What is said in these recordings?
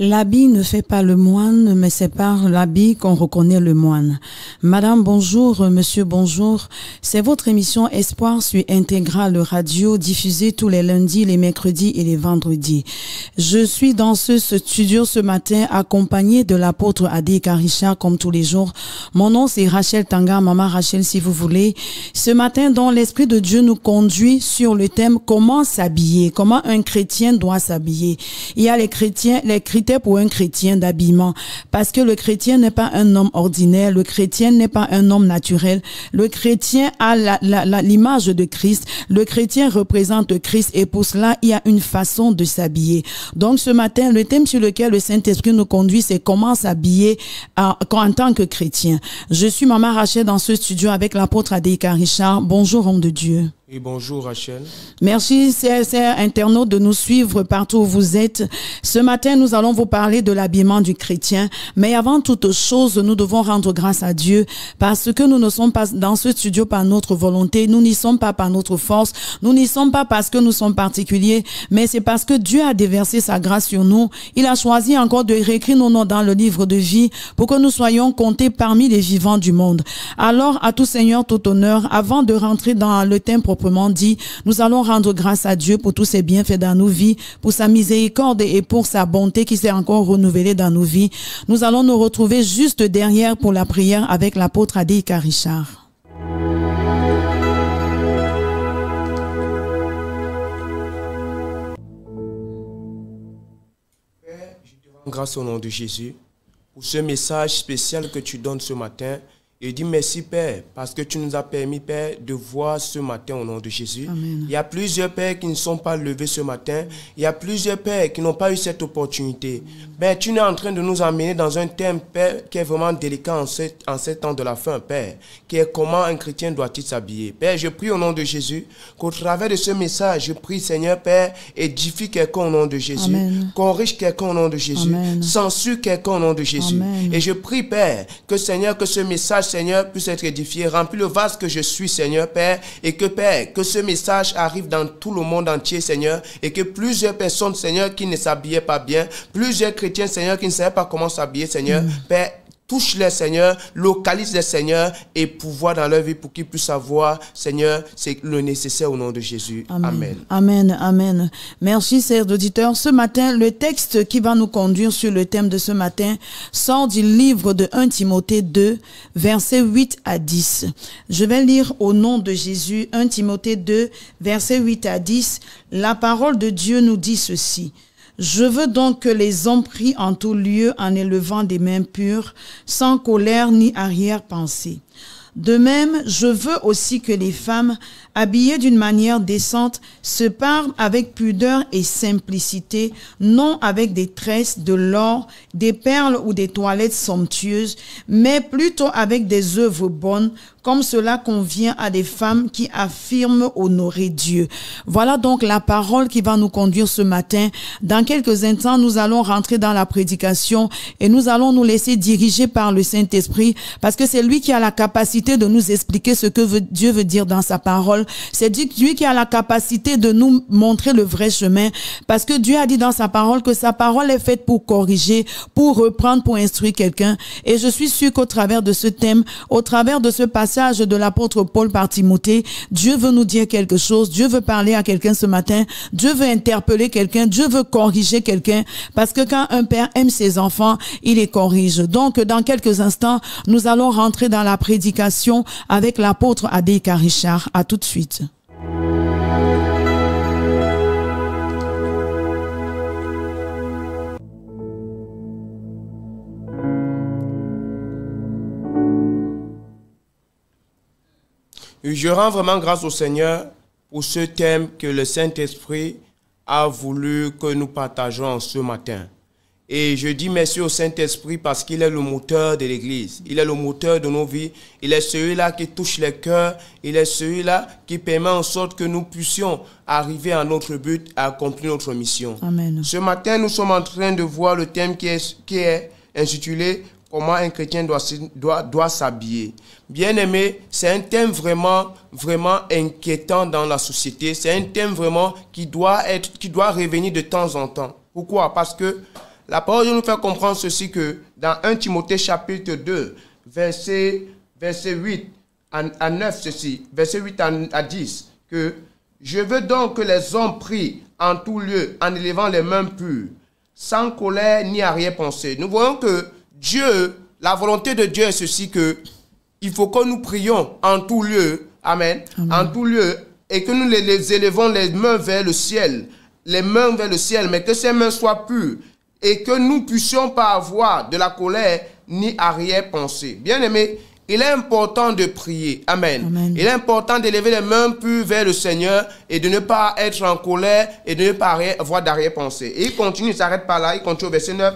L'habit ne fait pas le moine, mais c'est par l'habit qu'on reconnaît le moine. Madame, bonjour. Monsieur, bonjour. C'est votre émission Espoir sur Intégrale Radio, diffusée tous les lundis, les mercredis et les vendredis. Je suis dans ce studio ce matin, accompagnée de l'apôtre Adéka Richard, comme tous les jours. Mon nom, c'est Rachel Tanga, Maman Rachel, si vous voulez. Ce matin, dans l'Esprit de Dieu nous conduit sur le thème « Comment s'habiller ?» Comment un chrétien doit s'habiller. Il y a les critères pour un chrétien d'habillement, parce que le chrétien n'est pas un homme ordinaire, le chrétien n'est pas un homme naturel, le chrétien a l'image de Christ, le chrétien représente Christ et pour cela il y a une façon de s'habiller. Donc ce matin, le thème sur lequel le Saint-Esprit nous conduit, c'est comment s'habiller en tant que chrétien. Je suis Maman Rachel dans ce studio avec l'apôtre Adéka Richard. Bonjour homme de Dieu. Et bonjour Rachel. Merci chers internautes de nous suivre partout où vous êtes. Ce matin, nous allons vous parler de l'habillement du chrétien. Mais avant toute chose, nous devons rendre grâce à Dieu parce que nous ne sommes pas dans ce studio par notre volonté. Nous n'y sommes pas par notre force. Nous n'y sommes pas parce que nous sommes particuliers. Mais c'est parce que Dieu a déversé sa grâce sur nous. Il a choisi encore de réécrire nos noms dans le livre de vie pour que nous soyons comptés parmi les vivants du monde. Alors, à tout Seigneur, tout honneur, avant de rentrer dans le thème proprement dit, nous allons rendre grâce à Dieu pour tous ses bienfaits dans nos vies, pour sa miséricorde et pour sa bonté qui s'est encore renouvelée dans nos vies. Nous allons nous retrouver juste derrière pour la prière avec l'apôtre Adéka Richard. Père, je te rends grâce au nom de Jésus pour ce message spécial que tu donnes ce matin. Et dis merci Père, parce que tu nous as permis Père de voir ce matin au nom de Jésus. Amen. Il y a plusieurs Pères qui ne sont pas levés ce matin. Il y a plusieurs Pères qui n'ont pas eu cette opportunité. Père, tu es en train de nous emmener dans un thème Père qui est vraiment délicat en ce temps de la fin Père, qui est comment un chrétien doit-il s'habiller. Père, je prie au nom de Jésus qu'au travers de ce message, je prie Seigneur Père, édifie quelqu'un au nom de Jésus, Amen. corrige quelqu'un au nom de Jésus, Amen. censure quelqu'un au nom de Jésus. Amen. Et je prie Père, que Seigneur, que ce message Seigneur, puisse être édifié. Remplis le vase que je suis, Seigneur, Père. Et que, Père, que ce message arrive dans tout le monde entier, Seigneur. Et que plusieurs personnes, Seigneur, qui ne s'habillaient pas bien, plusieurs chrétiens, Seigneur, qui ne savaient pas comment s'habiller, Seigneur, Père, touche-les, Seigneur, localise-les, Seigneur, et pouvoir dans leur vie pour qu'ils puissent savoir, Seigneur, c'est le nécessaire au nom de Jésus. Amen. Amen. Amen. Merci, chers auditeurs. Ce matin, le texte qui va nous conduire sur le thème de ce matin sort du livre de 1 Timothée 2, versets 8 à 10. Je vais lire au nom de Jésus 1 Timothée 2, versets 8 à 10. La parole de Dieu nous dit ceci. Je veux donc que les hommes prient en tout lieu en élevant des mains pures, sans colère ni arrière-pensée. De même, je veux aussi que les femmes, habillées d'une manière décente, se parlent avec pudeur et simplicité, non avec des tresses, de l'or, des perles ou des toilettes somptueuses, mais plutôt avec des œuvres bonnes, comme cela convient à des femmes qui affirment honorer Dieu. Voilà donc la parole qui va nous conduire ce matin. Dans quelques instants, nous allons rentrer dans la prédication et nous allons nous laisser diriger par le Saint-Esprit parce que c'est lui qui a la capacité de nous expliquer ce que Dieu veut dire dans sa parole. C'est lui qui a la capacité de nous montrer le vrai chemin parce que Dieu a dit dans sa parole que sa parole est faite pour corriger, pour reprendre, pour instruire quelqu'un. Et je suis sûr qu'au travers de ce thème, au travers de ce passage de l'apôtre Paul par Timothée, Dieu veut nous dire quelque chose, Dieu veut parler à quelqu'un ce matin, Dieu veut interpeller quelqu'un, Dieu veut corriger quelqu'un, parce que quand un père aime ses enfants, il les corrige. Donc, dans quelques instants, nous allons rentrer dans la prédication avec l'apôtre Adéka Richard. À tout de suite. Je rends vraiment grâce au Seigneur pour ce thème que le Saint-Esprit a voulu que nous partageons ce matin. Et je dis merci au Saint-Esprit parce qu'il est le moteur de l'Église. Il est le moteur de nos vies. Il est celui-là qui touche les cœurs. Il est celui-là qui permet en sorte que nous puissions arriver à notre but, à accomplir notre mission. Amen. Ce matin, nous sommes en train de voir le thème qui est intitulé « Comment un chrétien doit s'habiller ». Bien-aimé, c'est un thème vraiment inquiétant dans la société. C'est un thème vraiment qui doit revenir de temps en temps. Pourquoi? Parce que La parole de Dieu nous fait comprendre ceci que dans 1 Timothée chapitre 2, verset 8 à 9, ceci, verset 8 à 10, que je veux donc que les hommes prient en tout lieu, en élevant les mains pures, sans colère ni arrière-pensée. Nous voyons que Dieu, la volonté de Dieu est ceci, que il faut que nous prions en tout lieu, amen, en tout lieu, et que nous les élevons les mains vers le ciel, mais que ces mains soient pures, et que nous puissions pas avoir de la colère ni arrière-pensée. Bien-aimés, il est important de prier. Amen. Amen. Il est important d'élever les mains pures vers le Seigneur et de ne pas être en colère et de ne pas avoir d'arrière-pensée. Et il continue, il ne s'arrête pas là, il continue au verset 9.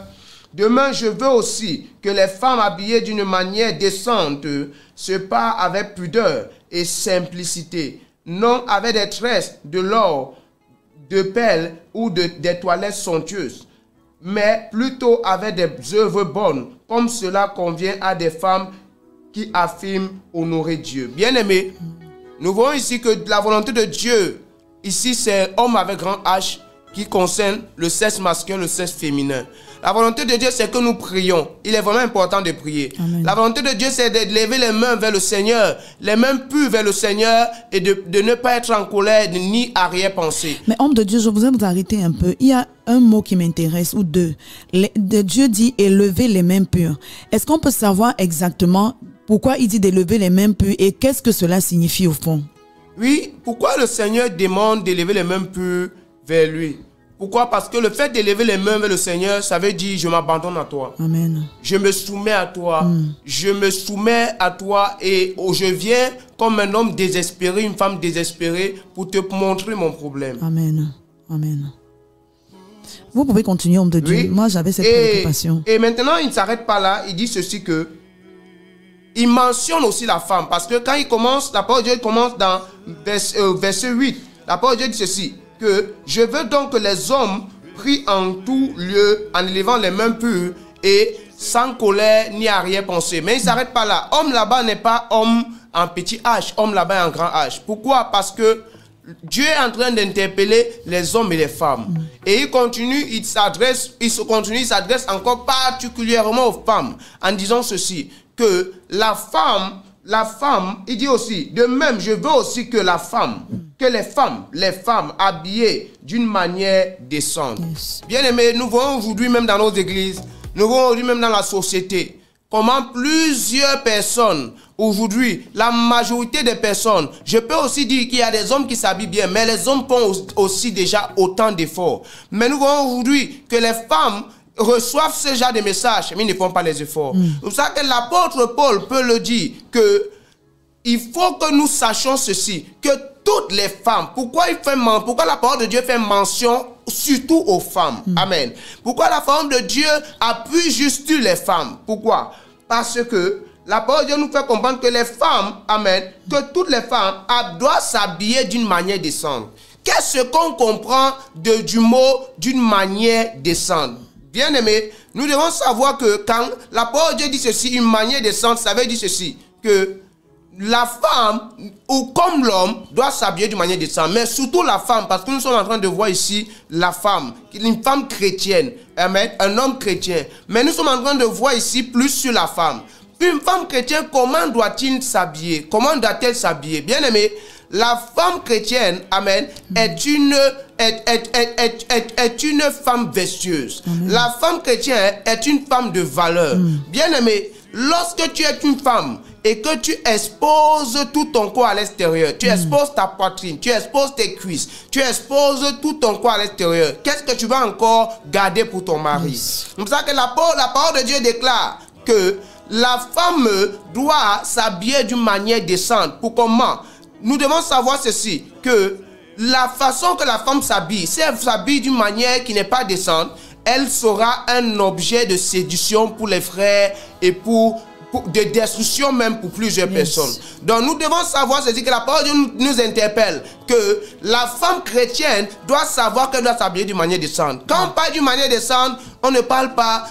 Demain, je veux aussi que les femmes habillées d'une manière décente se parent avec pudeur et simplicité, non avec des tresses, de l'or, de perles ou des toilettes somptueuses, mais plutôt avec des œuvres bonnes, comme cela convient à des femmes qui affirment honorer Dieu. Bien-aimés, nous voyons ici que la volonté de Dieu, ici c'est homme avec grand H, qui concerne le sexe masculin, le sexe féminin. La volonté de Dieu, c'est que nous prions. Il est vraiment important de prier. Amen. La volonté de Dieu, c'est de lever les mains vers le Seigneur, les mains pures vers le Seigneur, et de ne pas être en colère ni arrière-pensée. Mais homme de Dieu, je voudrais vous arrêter un peu. Il y a un mot qui m'intéresse, ou deux. Dieu dit élever les mains pures. Est-ce qu'on peut savoir exactement pourquoi il dit d'élever les mains pures et qu'est-ce que cela signifie au fond? Oui, pourquoi le Seigneur demande d'élever les mains pures vers lui? Pourquoi? Parce que le fait d'élever les mains vers le Seigneur, ça veut dire je m'abandonne à toi. Amen. Je me soumets à toi. Je me soumets à toi et je viens comme un homme désespéré, une femme désespérée pour te montrer mon problème. Amen. Amen. Vous pouvez continuer, homme de Dieu. Oui. Moi, j'avais cette préoccupation. Et maintenant, il ne s'arrête pas là. Il dit ceci que il mentionne aussi la femme. Parce que quand il commence, la parole de Dieu commence dans verset 8. La parole de Dieu dit ceci, que je veux donc que les hommes prient en tout lieu, en élevant les mains pures et sans colère ni arrière-pensée. Mais il ne s'arrête pas là. Homme là-bas n'est pas homme en petit H. Homme là-bas est en grand H. Pourquoi? Parce que Dieu est en train d'interpeller les hommes et les femmes. Et il continue, il s'adresse encore particulièrement aux femmes en disant ceci, que la femme, il dit aussi, de même, je veux aussi que les femmes habillées d'une manière décente. Yes. Bien aimés, nous voyons aujourd'hui même dans nos églises, nous voyons aujourd'hui même dans la société, comment plusieurs personnes, aujourd'hui, la majorité des personnes, je peux aussi dire qu'il y a des hommes qui s'habillent bien, mais les hommes font aussi déjà autant d'efforts. Mais nous voyons aujourd'hui que les femmes reçoivent ce genre de messages, mais ils ne font pas les efforts. C'est pour ça que l'apôtre Paul peut le dire, que il faut que nous sachions ceci, que toutes les femmes, pourquoi la parole de Dieu fait mention surtout aux femmes? Amen. Pourquoi la parole de Dieu appuie juste sur les femmes? Pourquoi? Parce que la parole de Dieu nous fait comprendre que les femmes, amen, que toutes les femmes doivent s'habiller d'une manière décente. Qu'est-ce qu'on comprend du mot d'une manière décente? Bien aimé, nous devons savoir que quand la parole de Dieu dit ceci, une manière décente, ça veut dire ceci, que la femme, ou comme l'homme, doit s'habiller d'une manière décente. Mais surtout la femme, parce que nous sommes en train de voir ici la femme, une femme chrétienne, un homme chrétien. Mais nous sommes en train de voir ici plus sur la femme. Une femme chrétienne, comment doit-il s'habiller? Comment doit-elle s'habiller? Bien aimé, la femme chrétienne, amen, est une femme vertueuse. La femme chrétienne est une femme de valeur. Bien aimé, lorsque tu es une femme et que tu exposes tout ton corps à l'extérieur, tu exposes ta poitrine, tu exposes tes cuisses, tu exposes tout ton corps à l'extérieur, qu'est-ce que tu vas encore garder pour ton mari? C'est pour ça que la parole de Dieu déclare que la femme doit s'habiller d'une manière décente. Pour comment? Nous devons savoir ceci, que la façon que la femme s'habille, si elle s'habille d'une manière qui n'est pas décente, elle sera un objet de séduction pour les frères et de destruction même pour plusieurs personnes. Donc nous devons savoir ceci, que la parole de Dieu nous interpelle, que la femme chrétienne doit savoir qu'elle doit s'habiller d'une manière décente. Quand on parle d'une manière décente, on ne parle pas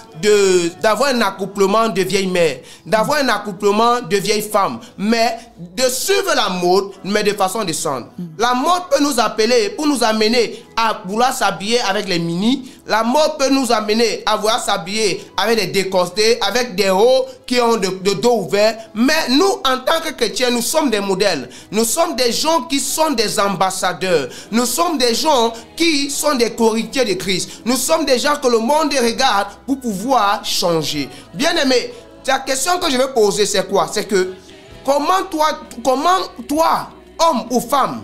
d'avoir un accouplement de vieille mère, d'avoir un accouplement de vieille femme, mais de suivre la mode, mais de façon décente. La mode peut nous appeler pour nous amener à vouloir s'habiller avec les mini. La mode peut nous amener à vouloir s'habiller avec des décostés, avec des hauts qui ont de dos ouverts. Mais nous, en tant que chrétiens, nous sommes des modèles. Nous sommes des gens qui sont des ambassadeurs. Nous sommes des gens qui sont des co-héritiers de Christ. Nous sommes des gens que le monde regarde pour pouvoir changer. Bien-aimé, la question que je vais poser, c'est quoi? C'est que comment toi, homme ou femme,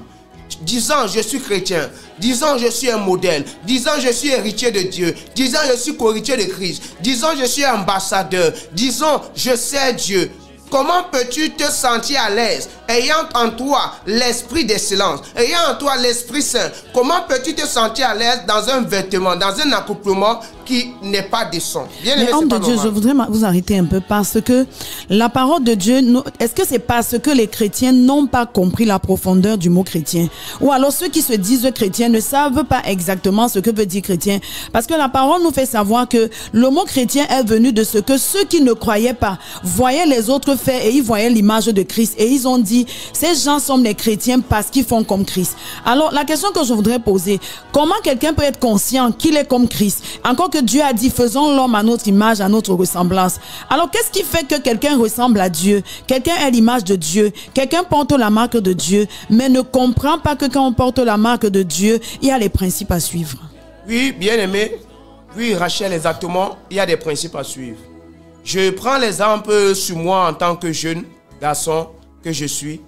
disant je suis chrétien, disant je suis un modèle, disant je suis héritier de Dieu, disant je suis co-héritier de Christ, disant je suis ambassadeur, disant je sais Dieu, comment peux-tu te sentir à l'aise ayant en toi l'esprit d'excellence, ayant en toi l'Esprit Saint? Comment peux-tu te sentir à l'aise dans un vêtement, dans un accouplement qui n'est pas décent? Mais homme de Dieu, je voudrais vous arrêter un peu parce que la parole de Dieu, est-ce que c'est parce que les chrétiens n'ont pas compris la profondeur du mot chrétien? Ou alors ceux qui se disent chrétiens ne savent pas exactement ce que veut dire chrétien? Parce que la parole nous fait savoir que le mot chrétien est venu de ce que ceux qui ne croyaient pas voyaient les autres faire et ils voyaient l'image de Christ et ils ont dit ces gens sont les chrétiens parce qu'ils font comme Christ. Alors la question que je voudrais poser, comment quelqu'un peut être conscient qu'il est comme Christ? Encore que Dieu a dit faisons l'homme à notre image, à notre ressemblance. Alors qu'est-ce qui fait que quelqu'un ressemble à Dieu? Quelqu'un a l'image de Dieu, quelqu'un porte la marque de Dieu, mais ne comprend pas que quand on porte la marque de Dieu, il y a les principes à suivre. Oui, bien aimé. Oui, Rachel, exactement, il y a des principes à suivre. Je prends l'exemple sur moi en tant que jeune garçon que je suis.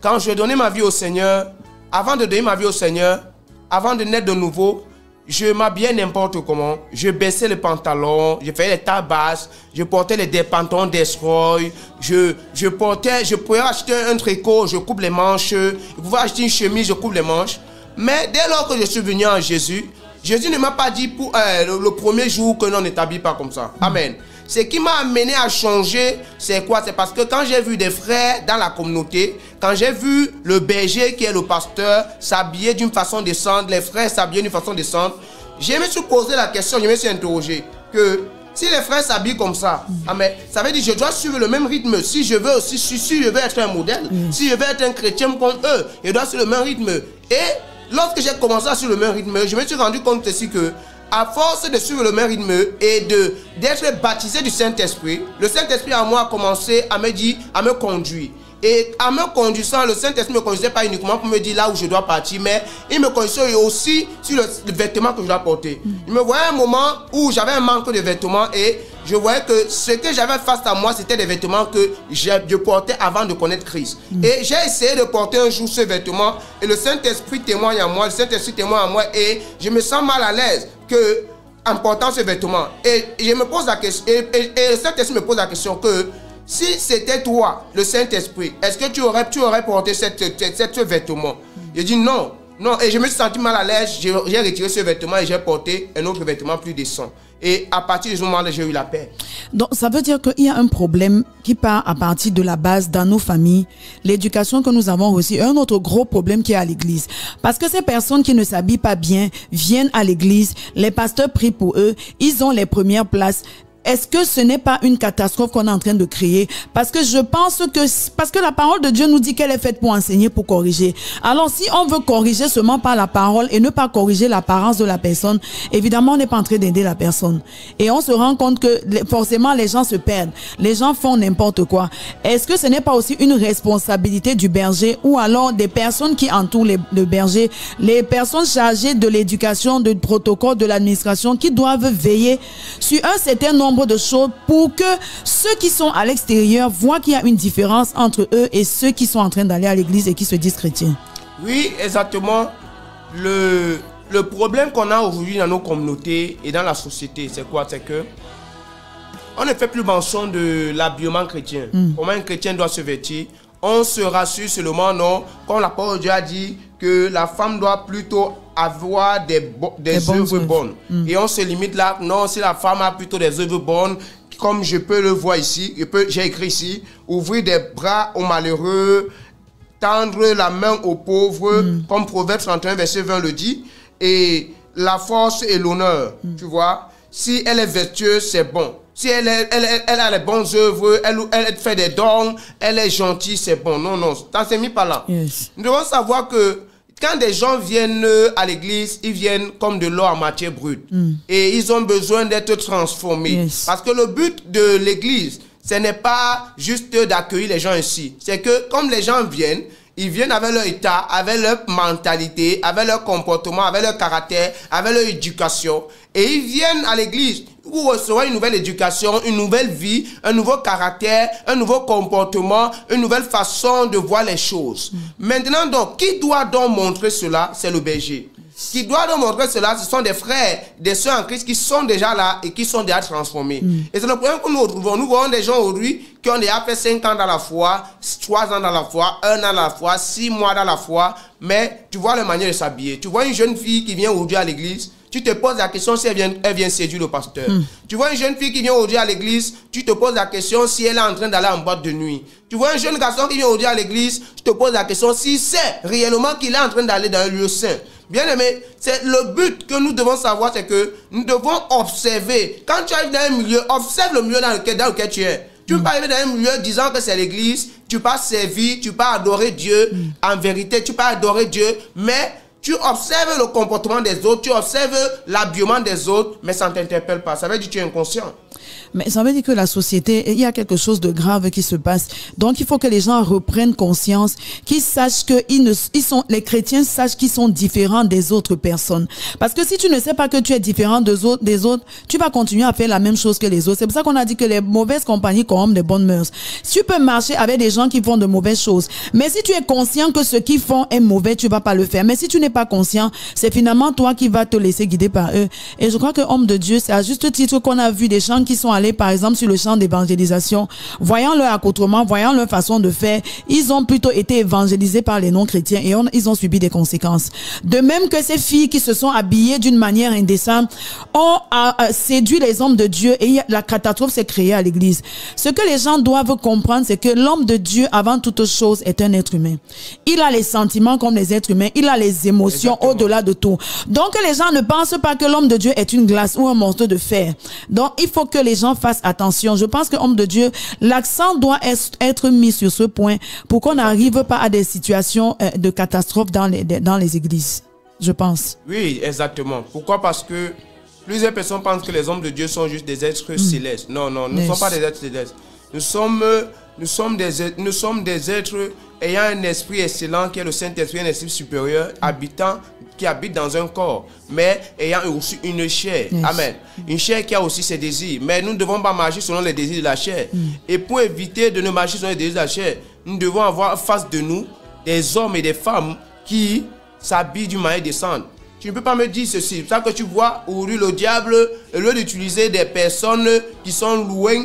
Quand je donnais ma vie au Seigneur, avant de donner ma vie au Seigneur, avant de naître de nouveau, je m'habillais n'importe comment. Je baissais les pantalons, je faisais les tailles basses, je portais des pantalons d'escroy, je pouvais acheter un tricot, je coupe les manches, je pouvais acheter une chemise, je coupe les manches. Mais dès lors que je suis venu en Jésus, Jésus ne m'a pas dit pour le premier jour que l'on ne t'habille pas comme ça. Amen. Ce qui m'a amené à changer, c'est quoi? C'est parce que quand j'ai vu des frères dans la communauté, quand j'ai vu le berger qui est le pasteur s'habiller d'une façon décente, les frères s'habiller d'une façon décente, je me suis posé la question, je me suis interrogé que si les frères s'habillent comme ça, amen, ça veut dire que je dois suivre le même rythme. Si je veux aussi, si je veux être un modèle, si je veux être un chrétien comme eux, je dois suivre le même rythme. Et lorsque j'ai commencé à suivre le même rythme, je me suis rendu compte aussi que à force de suivre le même rythme et d'être baptisé du Saint-Esprit, le Saint-Esprit à moi a commencé à me dire, à me conduire. Et en me conduisant, le Saint-Esprit ne me conduisait pas uniquement pour me dire là où je dois partir, mais il me conduisait aussi sur le vêtement que je dois porter. Je me voyais un moment où j'avais un manque de vêtements et je voyais que ce que j'avais face à moi, c'était des vêtements que je portais avant de connaître Christ. Et j'ai essayé de porter un jour ce vêtement et le Saint-Esprit témoigne à moi, le Saint-Esprit témoigne à moi et je me sens mal à l'aise en portant ce vêtement. Et je me pose la question, et le Saint-Esprit me pose la question que si c'était toi, le Saint-Esprit, est-ce que tu aurais porté ce vêtement? Je dis non. Non, et je me suis senti mal à l'aise, j'ai retiré ce vêtement et j'ai porté un autre vêtement plus décent. Et à partir de ce moment-là, j'ai eu la paix. Donc, ça veut dire qu'il y a un problème qui part à partir de la base dans nos familles, l'éducation que nous avons reçue, un autre gros problème qui est à l'église. Parce que ces personnes qui ne s'habillent pas bien viennent à l'église, les pasteurs prient pour eux, ils ont les premières places. Est-ce que ce n'est pas une catastrophe qu'on est en train de créer? Parce que je pense que la parole de Dieu nous dit qu'elle est faite pour enseigner, pour corriger. Alors si on veut corriger seulement par la parole et ne pas corriger l'apparence de la personne, évidemment on n'est pas en train d'aider la personne. Et on se rend compte que forcément les gens se perdent. Les gens font n'importe quoi. Est-ce que ce n'est pas aussi une responsabilité du berger ou alors des personnes qui entourent le berger, les personnes chargées de l'éducation, du protocole, de l'administration qui doivent veiller sur un certain nombre de choses pour que ceux qui sont à l'extérieur voient qu'il y a une différence entre eux et ceux qui sont en train d'aller à l'église et qui se disent chrétiens. Oui, exactement. Le problème qu'on a aujourd'hui dans nos communautés et dans la société, c'est quoi? C'est que on ne fait plus mention de l'habillement chrétien. Comment un chrétien doit se vêtir. On se rassure seulement, non, comme la parole de Dieu a dit que la femme doit plutôt avoir des œuvres bonnes. Et on se limite là, non, si la femme a plutôt des œuvres bonnes, comme je peux le voir ici, j'ai écrit ici, ouvrir des bras aux malheureux, tendre la main aux pauvres, comme Proverbe 31, verset 20 le dit, et la force et l'honneur, tu vois. Si elle est vertueuse, c'est bon. Si elle a les bonnes œuvres, elle fait des dons, elle est gentille, c'est bon. Non, non, ça s'est mis par là. Yes. Nous devons savoir que quand des gens viennent à l'église, ils viennent comme de l'eau en matière brute. Et ils ont besoin d'être transformés. Yes. Parce que le but de l'église, ce n'est pas juste d'accueillir les gens ici. C'est que comme les gens viennent, ils viennent avec leur état, avec leur mentalité, avec leur comportement, avec leur caractère, avec leur éducation. Et ils viennent à l'église pour recevoir une nouvelle éducation, une nouvelle vie, un nouveau caractère, un nouveau comportement, une nouvelle façon de voir les choses. Maintenant donc, qui doit donc montrer cela? C'est le berger. Qui doit donc montrer cela, ce sont des frères, des sœurs en Christ qui sont déjà là et qui sont déjà transformés. Et c'est le problème que nous retrouvons. Nous voyons des gens aujourd'hui qui ont déjà fait 5 ans dans la foi, 3 ans dans la foi, 1 an dans la foi, 6 mois dans la foi, mais tu vois la manière de s'habiller. Tu vois une jeune fille qui vient aujourd'hui à l'église, tu te poses la question si elle vient séduire le pasteur. Tu vois une jeune fille qui vient aujourd'hui à l'église, tu te poses la question si elle est en train d'aller en boîte de nuit. Tu vois un jeune garçon qui vient aujourd'hui à l'église, tu te poses la question si c'est réellement qu'il est en train d'aller dans un lieu saint. Bien aimé, c'est le but que nous devons savoir, c'est que nous devons observer. Quand tu arrives dans un milieu, observe le milieu dans lequel tu es. Tu ne peux pas arriver dans un milieu disant que c'est l'église, tu ne peux pas servir, tu ne peux pas adorer Dieu. En vérité, tu peux pas adorer Dieu, mais tu observes le comportement des autres, tu observes l'habillement des autres, mais ça ne t'interpelle pas. Ça veut dire que tu es inconscient. Mais ça veut dire que la société, il y a quelque chose de grave qui se passe. Donc, il faut que les gens reprennent conscience, qu'ils sachent que les chrétiens sachent qu'ils sont différents des autres personnes. Parce que si tu ne sais pas que tu es différent des autres, tu vas continuer à faire la même chose que les autres. C'est pour ça qu'on a dit que les mauvaises compagnies corrompent les bonnes mœurs. Tu peux marcher avec des gens qui font de mauvaises choses. Mais si tu es conscient que ce qu'ils font est mauvais, tu vas pas le faire. Mais si tu n'es pas conscient, c'est finalement toi qui vas te laisser guider par eux. Et je crois que homme de Dieu, c'est à juste titre qu'on a vu des gens qui sont allés, par exemple, sur le champ d'évangélisation, voyant leur accoutrement, voyant leur façon de faire, ils ont plutôt été évangélisés par les non-chrétiens et ils ont subi des conséquences. De même que ces filles qui se sont habillées d'une manière indécente ont séduit les hommes de Dieu et la catastrophe s'est créée à l'église. Ce que les gens doivent comprendre, c'est que l'homme de Dieu, avant toute chose, est un être humain. Il a les sentiments comme les êtres humains, il a les émotions au-delà de tout. Donc les gens ne pensent pas que l'homme de Dieu est une glace ou un morceau de fer. Donc il faut que les gens fassent attention. Je pense que homme de Dieu, l'accent doit être mis sur ce point pour qu'on n'arrive pas à des situations de catastrophe dans les églises. Je pense. Oui, exactement. Pourquoi? Parce que plusieurs personnes pensent que les hommes de Dieu sont juste des êtres célestes. Non, non, nous ne sommes pas des êtres célestes. Nous sommes des êtres ayant un esprit excellent qui est le Saint-Esprit, un esprit supérieur, qui habite dans un corps, mais ayant aussi une chair. Amen. Une chair qui a aussi ses désirs. Mais nous ne devons pas marcher selon les désirs de la chair. Et pour éviter de ne marcher selon les désirs de la chair, nous devons avoir face de nous des hommes et des femmes qui s'habillent d'une manière décente. Tu ne peux pas me dire ceci. C'est ça que tu vois aujourd'hui le diable, au lieu d'utiliser des personnes qui sont loin,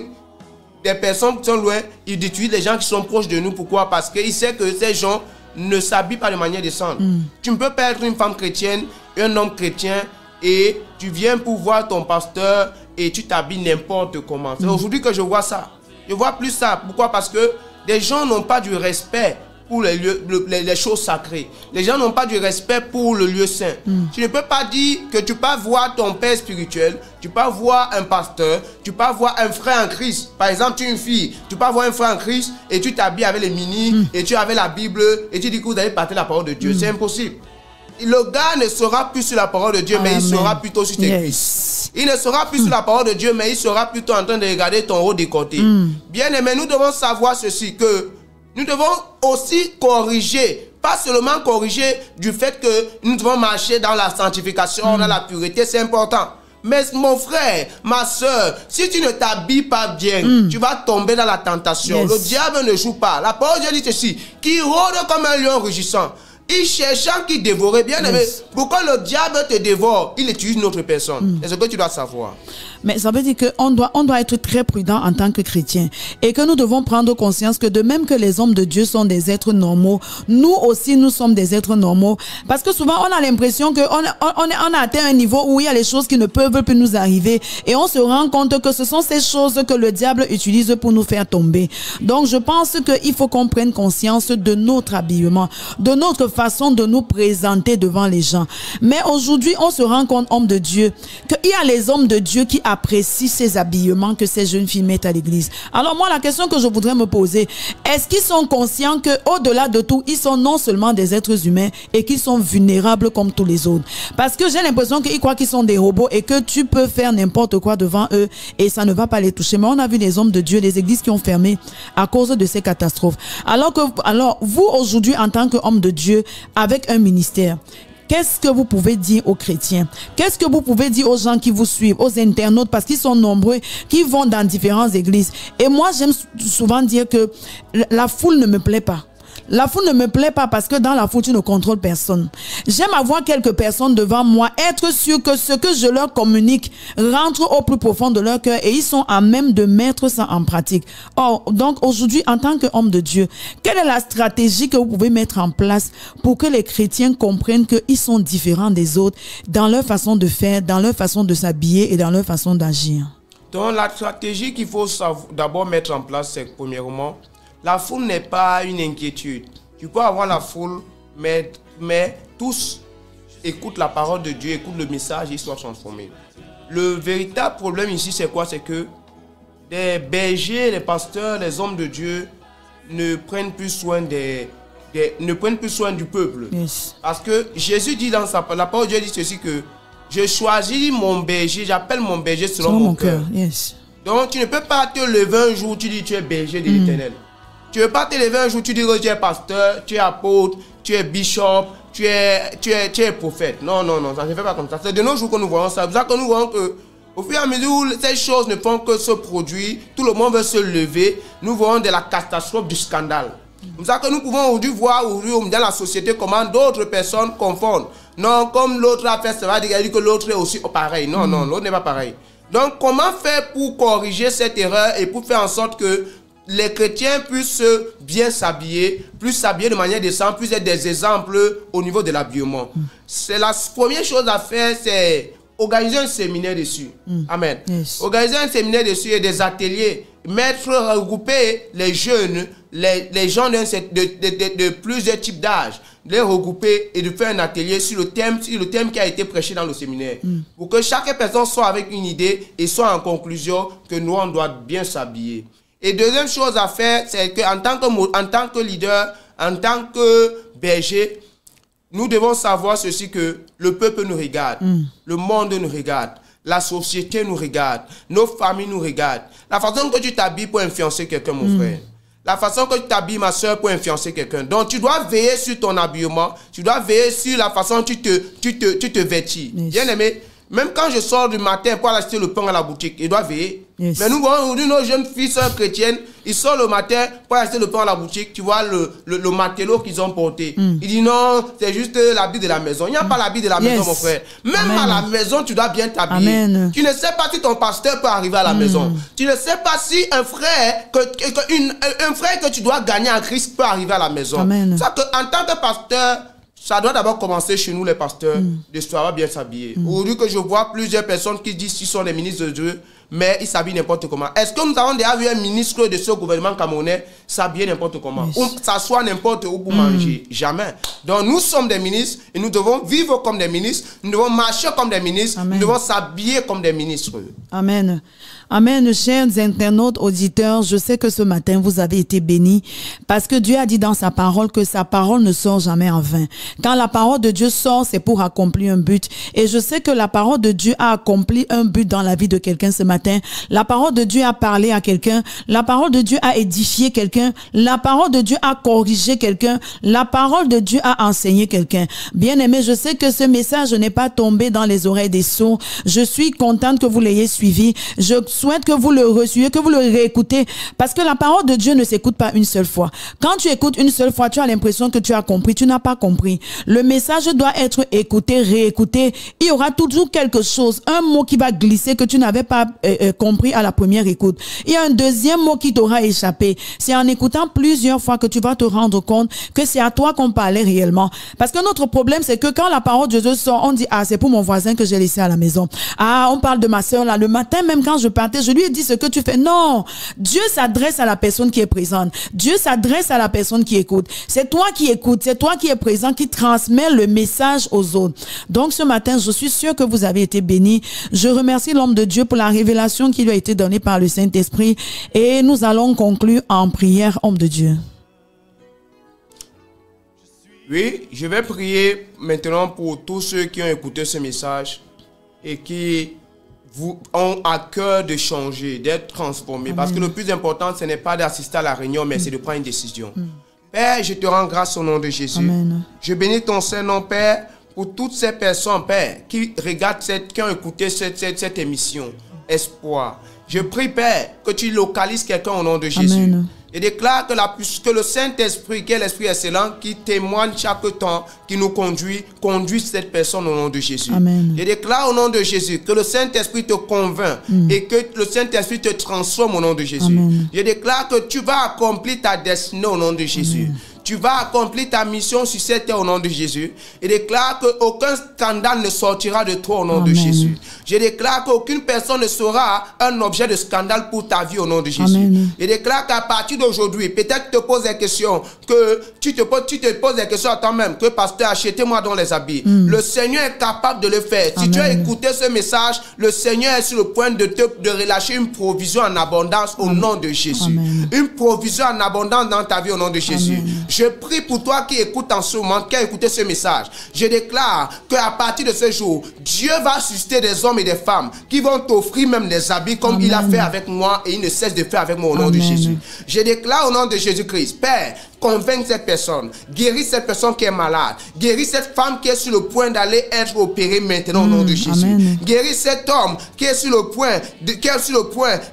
il utilise les gens qui sont proches de nous. Pourquoi? Parce qu'il sait que ces gens ne s'habillent pas de manière décente. Tu ne peux pas être une femme chrétienne, un homme chrétien, et tu viens pour voir ton pasteur et tu t'habilles n'importe comment. C'est aujourd'hui que je vois ça. Je vois plus ça. Pourquoi? Parce que des gens n'ont pas du respect pour les choses sacrées. Les gens n'ont pas du respect pour le lieu saint. Tu ne peux pas dire que tu peux voir ton père spirituel, tu peux voir un pasteur, tu peux voir un frère en Christ. Par exemple, tu es une fille, tu peux voir un frère en Christ et tu t'habilles avec les mini et tu avais la Bible et tu dis que vous allez parler la parole de Dieu. C'est impossible. Le gars ne sera plus sur la parole de Dieu, mais il sera plutôt sur tes cuisses. Il ne sera plus sur la parole de Dieu, mais il sera plutôt en train de regarder ton haut décolleté. Bien aimé, nous devons savoir ceci, que nous devons aussi corriger, pas seulement corriger du fait que nous devons marcher dans la sanctification, dans la pureté, c'est important. Mais mon frère, ma soeur, si tu ne t'habilles pas bien, tu vas tomber dans la tentation. Le diable ne joue pas. La parole de Dieu dit ceci, qui rôde comme un lion rugissant. il cherchant qui dévorait. Bien aimé, pourquoi le diable te dévore? Il utilise une autre personne. C'est ce que tu dois savoir. Mais ça veut dire qu'on doit être très prudent en tant que chrétien et que nous devons prendre conscience que de même que les hommes de Dieu sont des êtres normaux, nous aussi nous sommes des êtres normaux. Parce que souvent on a l'impression qu'on a atteint un niveau où il y a les choses qui ne peuvent plus nous arriver et on se rend compte que ce sont ces choses que le diable utilise pour nous faire tomber. Donc je pense qu'il faut qu'on prenne conscience de notre habillement, de notre façon de nous présenter devant les gens. Mais aujourd'hui on se rend compte, hommes de Dieu, qu'il y a les hommes de Dieu qui apprécient ces habillements que ces jeunes filles mettent à l'église. Alors moi, la question que je voudrais me poser, est-ce qu'ils sont conscients que au-delà de tout, ils sont non seulement des êtres humains et qu'ils sont vulnérables comme tous les autres? Parce que j'ai l'impression qu'ils croient qu'ils sont des robots et que tu peux faire n'importe quoi devant eux et ça ne va pas les toucher. Mais on a vu les hommes de Dieu, les églises qui ont fermé à cause de ces catastrophes. Alors vous, aujourd'hui, en tant qu'homme de Dieu, avec un ministère, qu'est-ce que vous pouvez dire aux chrétiens? Qu'est-ce que vous pouvez dire aux gens qui vous suivent, aux internautes, parce qu'ils sont nombreux, qui vont dans différentes églises? Et moi, j'aime souvent dire que la foule ne me plaît pas. La foule ne me plaît pas parce que dans la foule, tu ne contrôles personne. J'aime avoir quelques personnes devant moi, être sûr que ce que je leur communique rentre au plus profond de leur cœur et ils sont à même de mettre ça en pratique. Or, donc aujourd'hui, en tant qu'homme de Dieu, quelle est la stratégie que vous pouvez mettre en place pour que les chrétiens comprennent qu'ils sont différents des autres dans leur façon de faire, dans leur façon de s'habiller et dans leur façon d'agir? Donc la stratégie qu'il faut d'abord mettre en place, c'est premièrement, la foule n'est pas une inquiétude. Tu peux avoir la foule, mais tous écoutent la parole de Dieu, écoutent le message et ils soient transformés. Le véritable problème ici, c'est quoi? C'est que les bergers, les pasteurs, les hommes de Dieu ne prennent plus soin du peuple. Yes. Parce que Jésus dit dans la parole de Dieu dit ceci que je choisis mon berger, j'appelle mon berger selon mon cœur. Yes. Donc tu ne peux pas te lever un jour, tu dis tu es berger de l'Éternel. Tu ne peux pas te lever un jour, tu dis que tu es pasteur, tu es apôtre, tu es bishop, tu es prophète. Non, ça ne se fait pas comme ça. C'est de nos jours que nous voyons ça. C'est pour ça que nous voyons que au fur et à mesure où ces choses ne font que se produire, tout le monde veut se lever, nous voyons de la catastrophe, du scandale. C'est pour ça que nous pouvons aujourd'hui voir dans la société comment d'autres personnes confondent. Non, comme l'autre a fait, ça va dire que l'autre est aussi pareil. Non, l'autre n'est pas pareil. Donc, comment faire pour corriger cette erreur et pour faire en sorte que les chrétiens puissent bien s'habiller, plus s'habiller de manière décente, plus être des exemples au niveau de l'habillement. C'est la première chose à faire, c'est organiser un séminaire dessus. Amen. Yes. Organiser un séminaire dessus et des ateliers, regrouper les jeunes, les gens de plusieurs types d'âge, les regrouper et de faire un atelier sur le thème qui a été prêché dans le séminaire. Pour que chaque personne soit avec une idée et soit en conclusion que nous, on doit bien s'habiller. Et deuxième chose à faire, c'est qu'en tant que leader, en tant que berger, nous devons savoir ceci, que le peuple nous regarde, le monde nous regarde, la société nous regarde, nos familles nous regardent. La façon que tu t'habilles peut influencer quelqu'un, mon frère. La façon que tu t'habilles, ma soeur, peut influencer quelqu'un. Donc, tu dois veiller sur ton habillement, tu dois veiller sur la façon dont tu te vêtis. Yes. Bien aimé, même quand je sors du matin pour aller acheter le pain à la boutique, je dois veiller. Yes. Mais nous voyons aujourd'hui nos jeunes filles, sœurs chrétiennes, ils sortent le matin pour acheter le pain à la boutique. Tu vois le matelot qu'ils ont porté. Il dit non, c'est juste l'habit de la maison. Il n'y a pas l'habit de la maison, mon frère. Même à la maison, tu dois bien t'habiller. Tu ne sais pas si ton pasteur peut arriver à la maison. Tu ne sais pas si un frère que tu dois gagner en Christ peut arriver à la maison. Ça que, en tant que pasteur, ça doit d'abord commencer chez nous, les pasteurs, de savoir bien s'habiller. Aujourd'hui que je vois plusieurs personnes qui disent qu'ils sont des ministres de Dieu, mais ils s'habillent n'importe comment. Est-ce que nous avons déjà vu un ministre de ce gouvernement camerounais s'habiller n'importe comment? Ou s'asseoir n'importe où pour manger? Jamais. Donc nous sommes des ministres et nous devons vivre comme des ministres, nous devons marcher comme des ministres, nous devons s'habiller comme des ministres. Amen. Amen, chers internautes, auditeurs, je sais que ce matin, vous avez été bénis parce que Dieu a dit dans sa parole que sa parole ne sort jamais en vain. Quand la parole de Dieu sort, c'est pour accomplir un but. Et je sais que la parole de Dieu a accompli un but dans la vie de quelqu'un ce matin. La parole de Dieu a parlé à quelqu'un. La parole de Dieu a édifié quelqu'un. La parole de Dieu a corrigé quelqu'un. La parole de Dieu a enseigné quelqu'un. Bien-aimé, je sais que ce message n'est pas tombé dans les oreilles des sourds. Je suis contente que vous l'ayez suivi. Je souhaite que vous le reçuiez, que vous le réécoutez. Parce que la parole de Dieu ne s'écoute pas une seule fois. Quand tu écoutes une seule fois, tu as l'impression que tu as compris. Tu n'as pas compris. Le message doit être écouté, réécouté. Il y aura toujours quelque chose, un mot qui va glisser que tu n'avais pas compris à la première écoute. Il y a un deuxième mot qui t'aura échappé. C'est en écoutant plusieurs fois que tu vas te rendre compte que c'est à toi qu'on parlait réellement. Parce que notre problème, c'est que quand la parole de Dieu sort, on dit, ah, c'est pour mon voisin que j'ai laissé à la maison. Ah, on parle de ma sœur là. Le matin, même quand je partais, je lui ai dit ce que tu fais. Non, Dieu s'adresse à la personne qui est présente. Dieu s'adresse à la personne qui écoute. C'est toi qui écoutes, c'est toi qui es présent, qui transmet le message aux autres. Donc ce matin, je suis sûre que vous avez été bénis. Je remercie l'homme de Dieu pour la révélation qui lui a été donnée par le Saint-Esprit. Et nous allons conclure en prière, homme de Dieu. Oui, je vais prier maintenant pour tous ceux qui ont écouté ce message et qui ont à cœur de changer, d'être transformés. Amen. Parce que le plus important, ce n'est pas d'assister à la réunion, mais c'est de prendre une décision. Père, je te rends grâce au nom de Jésus. Amen. Je bénis ton Saint-Nom, Père, pour toutes ces personnes, Père, qui regardent, qui ont écouté cette émission. Espoir. Je prie, Père, que tu localises quelqu'un au nom de Jésus. Amen. Et déclare que le Saint-Esprit, qui est l'Esprit excellent, qui témoigne chaque temps, qui nous conduit cette personne au nom de Jésus. Amen. Je déclare au nom de Jésus que le Saint-Esprit te convainc et que le Saint-Esprit te transforme au nom de Jésus. Amen. Je déclare que tu vas accomplir ta destinée au nom de Jésus. Amen. Tu vas accomplir ta mission sur cette terre au nom de Jésus. Et déclare qu'aucun scandale ne sortira de toi au nom de Jésus. Je déclare qu'aucune personne ne sera un objet de scandale pour ta vie au nom de Jésus. Amen. Je déclare qu'à partir d'aujourd'hui, peut-être tu te poses des questions, que tu te poses des questions à toi-même, que pasteur, achetez-moi dans les habits. Le Seigneur est capable de le faire. Si tu as écouté ce message, le Seigneur est sur le point de relâcher une provision en abondance au nom de Jésus. Amen. Une provision en abondance dans ta vie au nom de Jésus. Amen. Je prie pour toi qui écoute en ce moment, qui a écouté ce message. Je déclare qu'à partir de ce jour, Dieu va susciter des hommes et des femmes qui vont t'offrir même des habits comme il a fait avec moi et il ne cesse de faire avec moi au nom de Jésus. Je déclare au nom de Jésus-Christ, Père, convainc cette personne, guéris cette personne qui est malade, guéris cette femme qui est sur le point d'aller être opérée maintenant au nom de Jésus. Amen. Guéris cet homme qui est sur le point,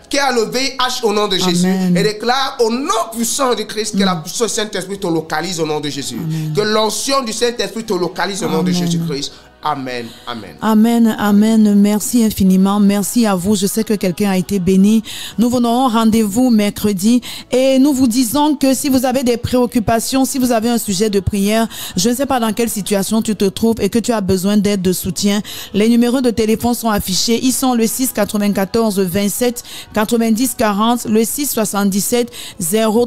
qui a le VIH au nom de Jésus. Amen. Et déclare au nom puissant de Christ que la puissance du Saint-Esprit te localise au nom de Jésus. Amen. Que l'onction du Saint-Esprit te localise au nom de Jésus-Christ. Amen, amen. Amen, amen. Merci infiniment. Merci à vous. Je sais que quelqu'un a été béni. Nous vous donnons rendez-vous mercredi et nous vous disons que si vous avez des préoccupations, si vous avez un sujet de prière, je ne sais pas dans quelle situation tu te trouves et que tu as besoin d'aide, de soutien, les numéros de téléphone sont affichés. Ils sont le 6 94 27 90 40, le 6 77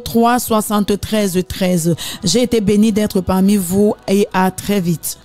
03 73 13. J'ai été béni d'être parmi vous et à très vite.